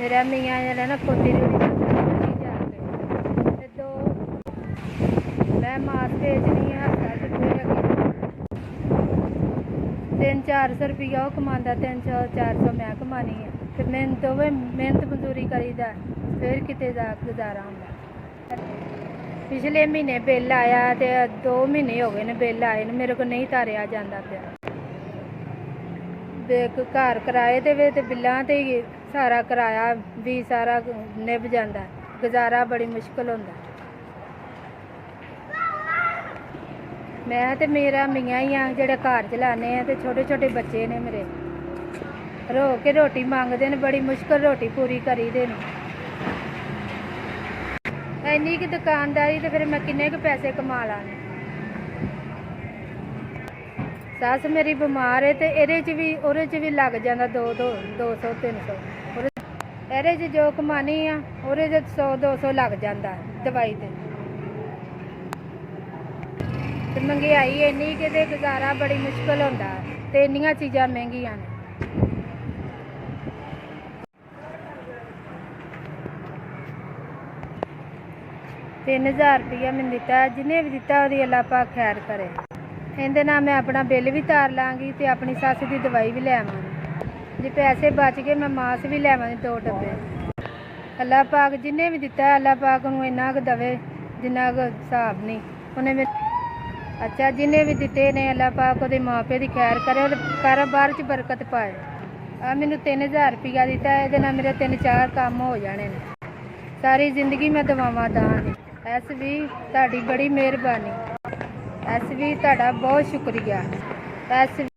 मेरा मियाँ जरा ना पोती ते दो मैं मास बेचनी है हफ्ता 300-400 वो कमांदा 300-400 मैं कमानी है तो मेहनत होवे मेहनत मजदूरी करीदा फिर किते जा गुजारा होंदा। पिछले महीने बिल आया तो 2 महीने हो गए ने बिल आए ने मेरे को नहीं तारिया जाता पिया घर किराए दे ते बिल्लां ते सारा किराया भी सारा निभ जाता गुजारा बड़ी मुश्किल होंदा। मैं तो मेरा मियाँ ही हाँ जेह्ड़े घर चलाने हैं तो छोटे छोटे बच्चे ने मेरे रो के रोटी मंगते हैं बड़ी मुश्किल रोटी पूरी करी दे इन्नी की दुकानदारी तो फिर मैं किन्ने के पैसे कमा लाने। सस मेरी बीमार है तो ये भी लग जाता 200-300 ये जो कमानी आ वो 100-200 लग जाता दवाई ते महंगाई इन्नी कि गुजारा बड़ी मुश्किल होंदा ते इन्नियां चीज़ां महंगियां ने। 3000 रुपया मैंने दिता जिन्हें भी दिता वो अल्लाह पाक खैर करे इहदे नाल मैं अपना बिल भी तार लाँगी तो अपनी सस की दवाई भी लै आवांगी जे पैसे बच गए मैं मास भी लै आवांगी 2 डब्बे। अल्लाह पाक जिन्हें भी दिता अल्लाह पाक उन्हें इन्ना क दवे जिन्ना क हिसाब नहीं उन्हें मेरे अच्छा जिन्हें भी दिते ने अल्लाह पाक वो माँ प्यो की खैर करे और कारोबार च बरकत पाए। आ मैनू 3000 रुपया दिता ये मेरे 3-4 काम हो जाने ने सारी जिंदगी मैं दवावां दान एस भी तुहाडी बड़ी मेहरबानी एस भी तुहाडा बहुत शुक्रिया एस